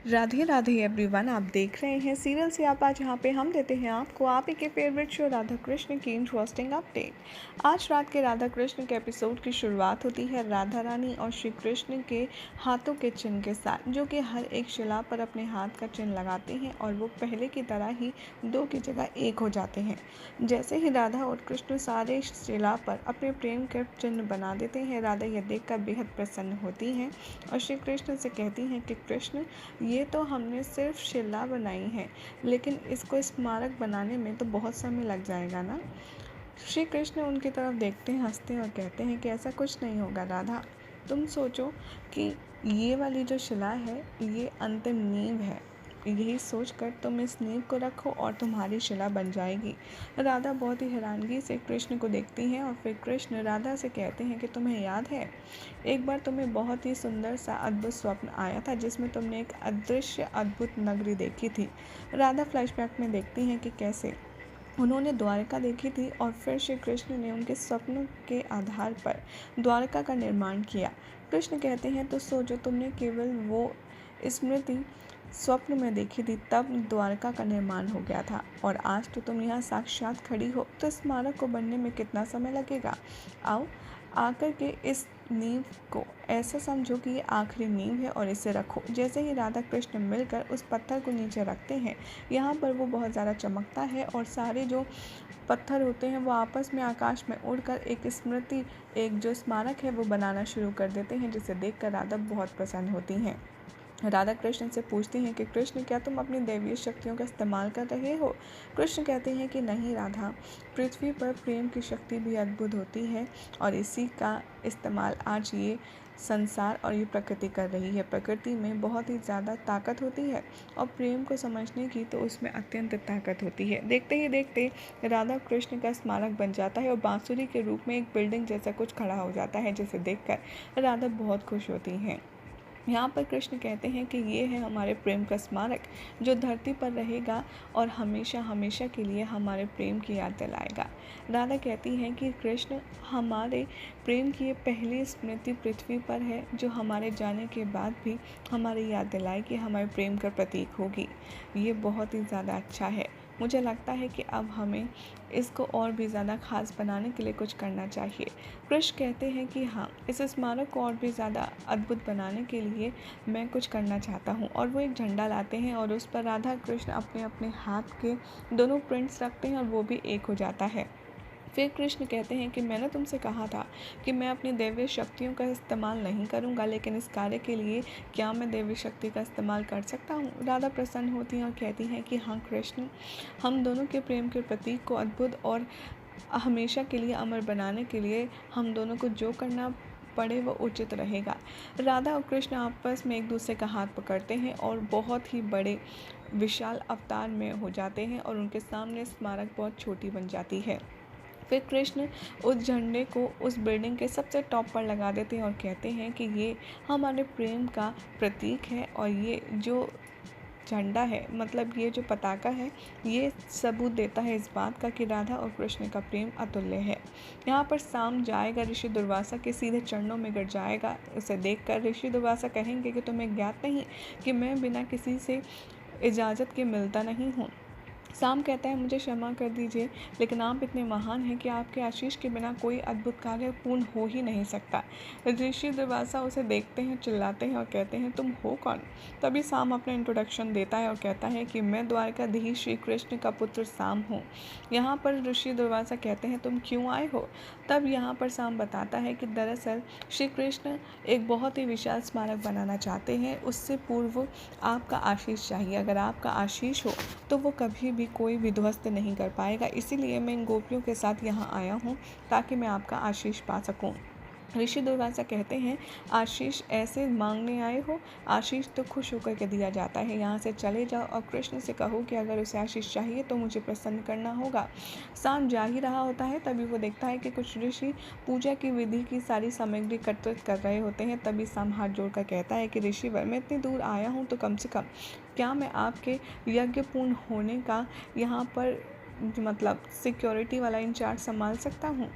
Radhe Radhe everyone, आप देख रहे हैं सीरियल से आप। आज यहाँ पे हम देते हैं आपको आप ही के फेवरेट शो राधा कृष्ण की इंटरेस्टिंग अपडेट। आज रात के राधा कृष्ण के एपिसोड की शुरुआत होती है राधा रानी और श्री कृष्ण के हाथों के चिन्ह के साथ, जो कि हर एक शिला पर अपने हाथ का चिन्ह लगाते हैं और वो पहले की तरह ही दो की जगह एक हो जाते हैं। जैसे ही राधा और कृष्ण सारे शिला पर अपने प्रेम के चिन्ह बना देते हैं, राधा यह देखकर बेहद प्रसन्न होती हैं और श्री कृष्ण से कहती हैं कि कृष्ण, ये तो हमने सिर्फ शिला बनाई है, लेकिन इसको स्मारक बनाने में तो बहुत समय लग जाएगा ना। श्री कृष्ण उनकी तरफ देखते हैं, हंसते हैं और कहते हैं कि ऐसा कुछ नहीं होगा राधा। तुम सोचो कि ये वाली जो शिला है ये अंतिम नींव है, यही सोचकर तुम इस नींव को रखो और तुम्हारी शिला बन जाएगी। राधा बहुत ही हैरानगी से कृष्ण को देखती हैं और फिर कृष्ण राधा से कहते हैं कि तुम्हें याद है, एक बार तुम्हें बहुत ही सुंदर सा अद्भुत स्वप्न आया था जिसमें तुमने एक अदृश्य अद्भुत नगरी देखी थी। राधा फ्लैशबैक में देखती हैं कि कैसे उन्होंने द्वारका देखी थी और फिर श्री कृष्ण ने उनके स्वप्नों के आधार पर द्वारका का निर्माण किया। कृष्ण कहते हैं तो सोचो, तुमने केवल वो स्मृति स्वप्न में देखी थी, तब द्वारका का निर्माण हो गया था और आज तो तुम यहाँ साक्षात खड़ी हो, तो स्मारक को बनने में कितना समय लगेगा। आओ आकर के इस नींव को ऐसा समझो कि ये आखिरी नींव है और इसे रखो। जैसे ही राधा कृष्ण मिलकर उस पत्थर को नीचे रखते हैं, यहाँ पर वो बहुत ज़्यादा चमकता है और सारे जो पत्थर होते हैं वो आपस में आकाश में उड़कर एक स्मृति, एक जो स्मारक है वो बनाना शुरू कर देते हैं, जिसे देखकर राधा बहुत प्रसन्न होती हैं। राधा कृष्ण से पूछती हैं कि कृष्ण, क्या तुम अपनी दैवीय शक्तियों का इस्तेमाल कर रहे हो। कृष्ण कहते हैं कि नहीं राधा, पृथ्वी पर प्रेम की शक्ति भी अद्भुत होती है और इसी का इस्तेमाल आज ये संसार और ये प्रकृति कर रही है। प्रकृति में बहुत ही ज़्यादा ताकत होती है और प्रेम को समझने की तो उसमें अत्यंत ताकत होती है। देखते ही देखते राधा कृष्ण का स्मारक बन जाता है और बांसुरी के रूप में एक बिल्डिंग जैसा कुछ खड़ा हो जाता है, जिसे देखकर राधा बहुत खुश होती हैं। यहाँ पर कृष्ण कहते हैं कि ये है हमारे प्रेम का स्मारक, जो धरती पर रहेगा और हमेशा हमेशा के लिए हमारे प्रेम की याद दिलाएगा। राधा कहती हैं कि कृष्ण, हमारे प्रेम की ये पहली स्मृति पृथ्वी पर है, जो हमारे जाने के बाद भी हमारी याद दिलाएगी, हमारे प्रेम का प्रतीक होगी। ये बहुत ही ज़्यादा अच्छा है। मुझे लगता है कि अब हमें इसको और भी ज़्यादा ख़ास बनाने के लिए कुछ करना चाहिए। कृष्ण कहते हैं कि हाँ, इस स्मारक को और भी ज़्यादा अद्भुत बनाने के लिए मैं कुछ करना चाहता हूँ, और वो एक झंडा लाते हैं और उस पर राधा कृष्ण अपने अपने हाथ के दोनों प्रिंट्स रखते हैं और वो भी एक हो जाता है। फिर कृष्ण कहते हैं कि मैंने तुमसे कहा था कि मैं अपनी दैवीय शक्तियों का इस्तेमाल नहीं करूंगा, लेकिन इस कार्य के लिए क्या मैं दैवीय शक्ति का इस्तेमाल कर सकता हूँ। राधा प्रसन्न होती हैं और कहती हैं कि हाँ कृष्ण, हम दोनों के प्रेम के प्रतीक को अद्भुत और हमेशा के लिए अमर बनाने के लिए हम दोनों को जो करना पड़े वो उचित रहेगा। राधा और कृष्ण आपस में एक दूसरे का हाथ पकड़ते हैं और बहुत ही बड़े विशाल अवतार में हो जाते हैं और उनके सामने स्मारक बहुत छोटी बन जाती है। फिर कृष्ण उस झंडे को उस बिल्डिंग के सबसे टॉप पर लगा देते हैं और कहते हैं कि ये हमारे प्रेम का प्रतीक है और ये जो झंडा है, मतलब ये जो पताका है, ये सबूत देता है इस बात का कि राधा और कृष्ण का प्रेम अतुल्य है। यहाँ पर शाम जाएगा, ऋषि दुर्वासा के सीधे चरणों में गिर जाएगा। उसे देखकर ऋषि दुर्वासा कहेंगे कि तुम्हें ज्ञात नहीं कि मैं बिना किसी से इजाज़त के मिलता नहीं हूँ। साम कहता है, मुझे क्षमा कर दीजिए, लेकिन आप इतने महान हैं कि आपके आशीष के बिना कोई अद्भुत कार्य पूर्ण हो ही नहीं सकता। ऋषि दुर्वासा उसे देखते हैं, चिल्लाते हैं और कहते हैं, तुम हो कौन। तभी साम अपना इंट्रोडक्शन देता है और कहता है कि मैं द्वारकाधीश श्री कृष्ण का पुत्र साम हूँ। यहाँ पर ऋषि दुर्वासा कहते हैं, तुम क्यों आए हो। तब यहाँ पर साम बताता है कि दरअसल श्री कृष्ण एक बहुत ही विशाल स्मारक बनाना चाहते हैं, उससे पूर्व आपका आशीष चाहिए। अगर आपका आशीष हो तो वो कभी भी कोई भी ध्वस्त नहीं कर पाएगा, इसीलिए मैं इन गोपियों के साथ यहाँ आया हूँ ताकि मैं आपका आशीष पा सकूँ। ऋषि दुर्वासा कहते हैं, आशीष ऐसे मांगने आए हो, आशीष तो खुश होकर के दिया जाता है। यहाँ से चले जाओ और कृष्ण से कहो कि अगर उसे आशीष चाहिए तो मुझे प्रसन्न करना होगा। शाम जा ही रहा होता है, तभी वो देखता है कि कुछ ऋषि पूजा की विधि की सारी सामग्री एकत्रित कर रहे होते हैं। तभी शाम हाथ जोड़कर कहता है कि ऋषिवर, मैं इतनी दूर आया हूँ तो कम से कम क्या मैं आपके यज्ञ पूर्ण होने का यहाँ पर मतलब सिक्योरिटी वाला इंचार्ज संभाल सकता हूँ।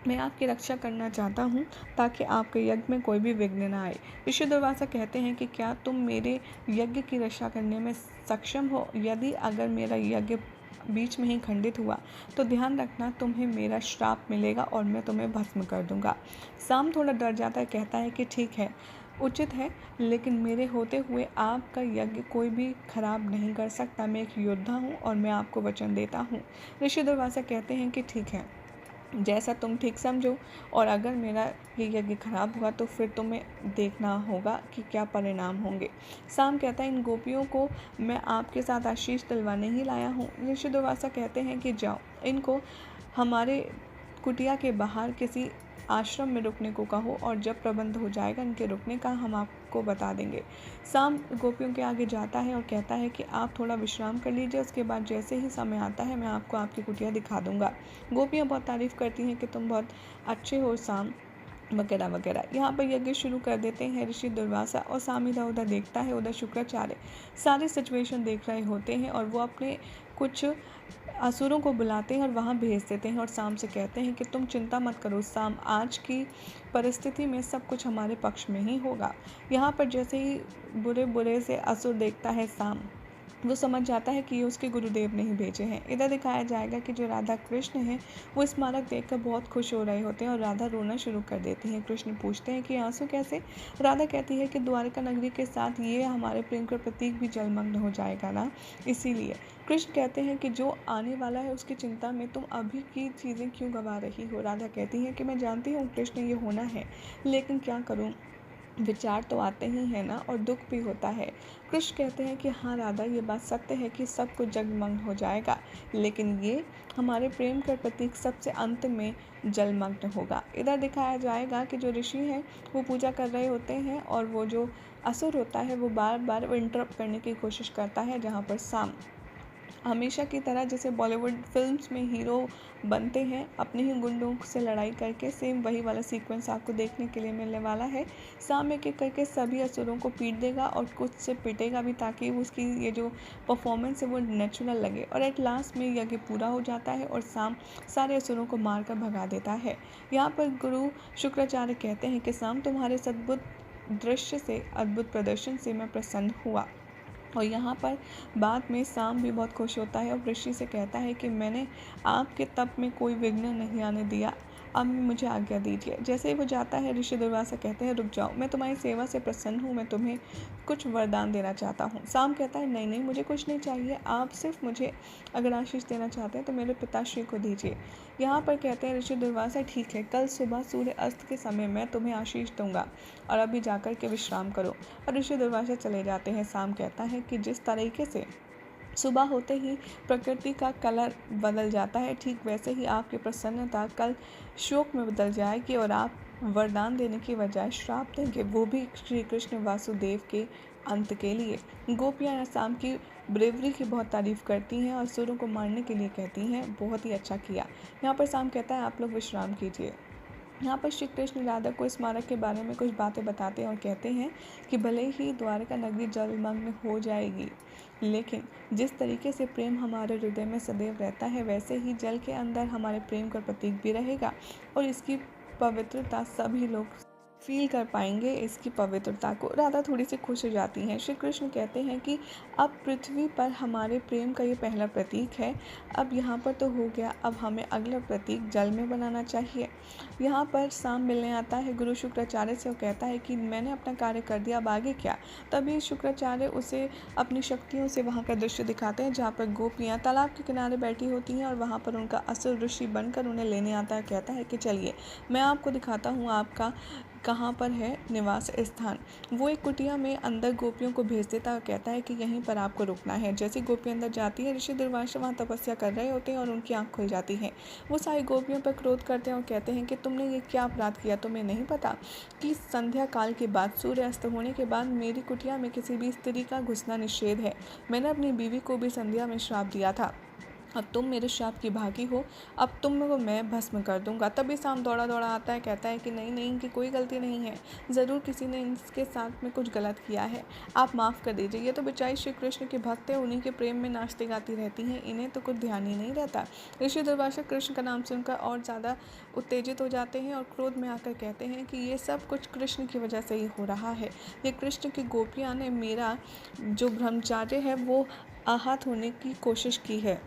मैं आपकी रक्षा करना चाहता हूँ ताकि आपके यज्ञ में कोई भी विघ्न ना आए। ऋषि दुर्वासा कहते हैं कि क्या तुम मेरे यज्ञ की रक्षा करने में सक्षम हो? यदि अगर मेरा यज्ञ बीच में ही खंडित हुआ तो ध्यान रखना तुम्हें मेरा श्राप मिलेगा और मैं तुम्हें भस्म कर दूंगा। साम थोड़ा डर जाता है, कहता है कि ठीक है, उचित है, लेकिन मेरे होते हुए आपका यज्ञ कोई भी खराब नहीं कर सकता। मैं एक योद्धा हूँ और मैं आपको वचन देता हूँ। ऋषि दुर्वासा कहते हैं कि ठीक है, जैसा तुम ठीक समझो, और अगर मेरा ये यज्ञ खराब हुआ तो फिर तुम्हें देखना होगा कि क्या परिणाम होंगे। साम कहता है, इन गोपियों को मैं आपके साथ आशीष दिलवाने ही लाया हूँ। ऋषि दुर्वासा कहते हैं कि जाओ, इनको हमारे कुटिया के बाहर किसी आश्रम में रुकने को कहो और जब प्रबंध हो जाएगा इनके रुकने का हम आपको बता देंगे। साम गोपियों के आगे जाता है और कहता है कि आप थोड़ा विश्राम कर लीजिए, उसके बाद जैसे ही समय आता है मैं आपको आपकी कुटिया दिखा दूंगा। गोपियाँ बहुत तारीफ़ करती हैं कि तुम बहुत अच्छे हो साम, वगैरह वगैरह। यहाँ पर यज्ञ शुरू कर देते हैं ऋषि दुर्वासा, और साम इधर उधर देखता है, उधर शुक्राचार्य सारे सिचुएशन देख रहे होते हैं और वो अपने कुछ असुरों को बुलाते हैं और वहाँ भेज देते हैं और साम से कहते हैं कि तुम चिंता मत करो साम, आज की परिस्थिति में सब कुछ हमारे पक्ष में ही होगा। यहाँ पर जैसे ही बुरे बुरे से असुर देखता है साम, वो समझ जाता है कि ये उसके गुरुदेव ने ही भेजे हैं। इधर दिखाया जाएगा कि जो राधा कृष्ण हैं वो स्मारक देखकर बहुत खुश हो रहे होते हैं और राधा रोना शुरू कर देती हैं। कृष्ण पूछते हैं कि आंसू कैसे? राधा कहती है कि द्वारका नगरी के साथ ये हमारे प्रेम का प्रतीक भी जलमग्न हो जाएगा ना, इसीलिए। कृष्ण कहते हैं कि जो आने वाला है उसकी चिंता में तुम अभी की चीज़ें क्यों गवा रही हो? राधा कहती है कि मैं जानती हूँ कृष्ण ये होना है, लेकिन क्या करूँ, विचार तो आते ही हैं ना, और दुख भी होता है। कृष्ण कहते हैं कि हाँ राधा, ये बात सत्य है कि सब कुछ जगमग्न हो जाएगा, लेकिन ये हमारे प्रेम का प्रतीक सबसे अंत में जलमग्न होगा। इधर दिखाया जाएगा कि जो ऋषि हैं वो पूजा कर रहे होते हैं और वो जो असुर होता है वो बार बार वो इंटरप्ट करने की कोशिश करता है, जहाँ पर साम हमेशा की तरह जैसे बॉलीवुड फिल्म्स में हीरो बनते हैं अपने ही गुंडों से लड़ाई करके, सेम वही वाला सीक्वेंस आपको देखने के लिए मिलने वाला है। साम एक एक करके सभी असुरों को पीट देगा और कुछ से पिटेगा भी, ताकि उसकी ये जो परफॉर्मेंस है वो नेचुरल लगे, और एट लास्ट में यज्ञ पूरा हो जाता है और साम सारे असुरों को मार कर भगा देता है। यहाँ पर गुरु शुक्राचार्य कहते हैं कि साम, तुम्हारे अद्भुत दृश्य से, अद्भुत प्रदर्शन से मैं प्रसन्न हुआ। और यहाँ पर बाद में साम भी बहुत खुश होता है और ऋषि से कहता है कि मैंने आपके तप में कोई विघ्न नहीं आने दिया, अब मुझे आज्ञा दीजिए। जैसे ही वो जाता है ऋषि दुर्वासा कहते हैं रुक जाओ, मैं तुम्हारी सेवा से प्रसन्न हूँ, मैं तुम्हें कुछ वरदान देना चाहता हूँ। साम कहता है नहीं नहीं, मुझे कुछ नहीं चाहिए, आप सिर्फ मुझे अगर आशीष देना चाहते हैं तो मेरे पिताश्री को दीजिए। यहाँ पर कहते हैं ऋषि दुर्वासा ठीक है, कल सुबह सूर्य अस्त के समय मैं तुम्हें आशीष दूंगा और अभी जाकर के विश्राम करो। और ऋषि दुर्वासा चले जाते हैं। साम कहता है कि जिस तरीके से सुबह होते ही प्रकृति का कलर बदल जाता है, ठीक वैसे ही आपकी प्रसन्नता कल शोक में बदल जाएगी और आप वरदान देने की बजाय श्राप देंगे, वो भी श्री कृष्ण वासुदेव के अंत के लिए। गोपियाँ शाम की ब्रेवरी की बहुत तारीफ़ करती हैं और सुरों को मारने के लिए कहती हैं बहुत ही अच्छा किया। यहाँ पर शाम कहता है आप लोग विश्राम कीजिए। यहाँ पर श्री कृष्ण राधा को स्मारक के बारे में कुछ बातें बताते हैं और कहते हैं कि भले ही द्वारका नगरी जलमग्न हो जाएगी, लेकिन जिस तरीके से प्रेम हमारे हृदय में सदैव रहता है, वैसे ही जल के अंदर हमारे प्रेम का प्रतीक भी रहेगा और इसकी पवित्रता सभी लोग फील कर पाएंगे, इसकी पवित्रता को। राधा थोड़ी सी खुश हो जाती हैं। श्री कृष्ण कहते हैं कि अब पृथ्वी पर हमारे प्रेम का ये पहला प्रतीक है, अब यहाँ पर तो हो गया, अब हमें अगला प्रतीक जल में बनाना चाहिए। यहाँ पर साम मिलने आता है गुरु शुक्राचार्य से और कहता है कि मैंने अपना कार्य कर दिया, अब आगे क्या। तभी शुक्राचार्य उसे अपनी शक्तियों से वहाँ का दृश्य दिखाते हैं जहाँ पर गोपियाँ तालाब के किनारे बैठी होती हैं और वहाँ पर उनका असुर ऋषि बनकर उन्हें लेने आता है। कहता है कि चलिए मैं आपको दिखाता हूँ आपका कहाँ पर है निवास स्थान। वो एक कुटिया में अंदर गोपियों को भेज देता है और कहता है कि यहीं पर आपको रुकना है। जैसे गोपी अंदर जाती है, ऋषि दुर्वासा वहाँ तपस्या कर रहे होते हैं और उनकी आँख खुल जाती है। वो सारी गोपियों पर क्रोध करते हैं और कहते हैं कि तुमने ये क्या अपराध किया, तुम्हें नहीं पता कि संध्या काल के बाद, सूर्य अस्त होने के बाद मेरी कुटिया में किसी भी स्त्री का घुसना निषेध है। मैंने अपनी बीवी को भी संध्या में श्राप दिया था अब तुम मेरे श्राप की भागी हो, अब तुमको मैं भस्म कर दूंगा। तभी शाम दौड़ा दौड़ा आता है, कहता है कि नहीं नहीं, इनकी कोई गलती नहीं है, ज़रूर किसी ने इनके साथ में कुछ गलत किया है, आप माफ़ कर दीजिए। ये तो बेचारी श्री कृष्ण की भक्त है, उन्हीं के प्रेम में नाचती गाती रहती हैं, इन्हें तो कुछ ध्यान ही नहीं रहता। ऋषि दुर्वासा कृष्ण का नाम सुनकर और ज़्यादा उत्तेजित हो जाते हैं और क्रोध में आकर कहते हैं कि ये सब कुछ कृष्ण की वजह से ही हो रहा है। ये कृष्ण की गोपियाँ ने मेरा जो ब्रह्मचार्य है वो आहत होने की कोशिश की है।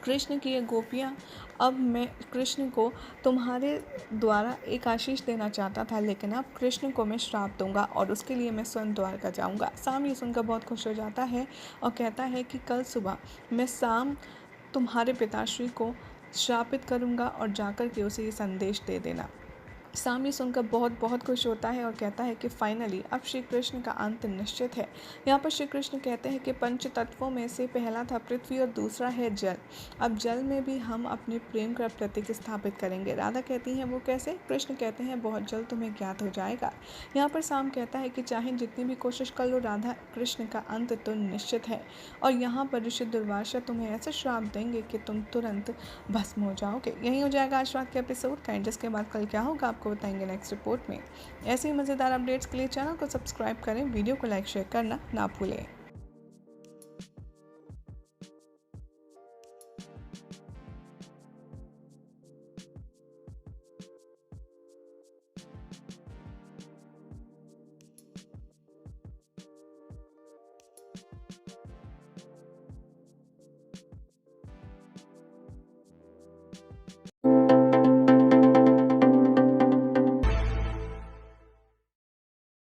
कृष्ण की ये गोपियाँ, अब मैं कृष्ण को तुम्हारे द्वारा एक आशीष देना चाहता था, लेकिन अब कृष्ण को मैं श्राप दूंगा और उसके लिए मैं स्वयं द्वारका जाऊंगा। शाम ये सुनकर बहुत खुश हो जाता है और कहता है कि कल सुबह मैं शाम तुम्हारे पिताश्री को श्रापित करूंगा और जाकर के उसे ये संदेश दे देना। शाम ये सुनकर बहुत बहुत खुश होता है और कहता है कि फाइनली अब श्री कृष्ण का अंत निश्चित है। यहाँ पर श्री कृष्ण कहते हैं कि पंच तत्वों में से पहला था पृथ्वी और दूसरा है जल। अब जल में भी हम अपने प्रेम का प्रतीक स्थापित करेंगे। राधा कहती हैं वो कैसे? कृष्ण कहते हैं बहुत जल्द तुम्हें ज्ञात हो जाएगा। यहाँ पर शाम कहता है कि चाहे जितनी भी कोशिश कर लो, राधा कृष्ण का अंत तो निश्चित है। और यहाँ पर ऋषि दुर्वासा तुम्हें ऐसा श्राप देंगे कि तुम तुरंत भस्म हो जाओगे। यही हो जाएगा आज रात के एपिसोड का। जिसके बाद कल क्या होगा आपको बताएंगे नेक्स्ट रिपोर्ट में। ऐसे ही मज़ेदार अपडेट्स के लिए चैनल को सब्सक्राइब करें, वीडियो को लाइक शेयर करना ना भूलें।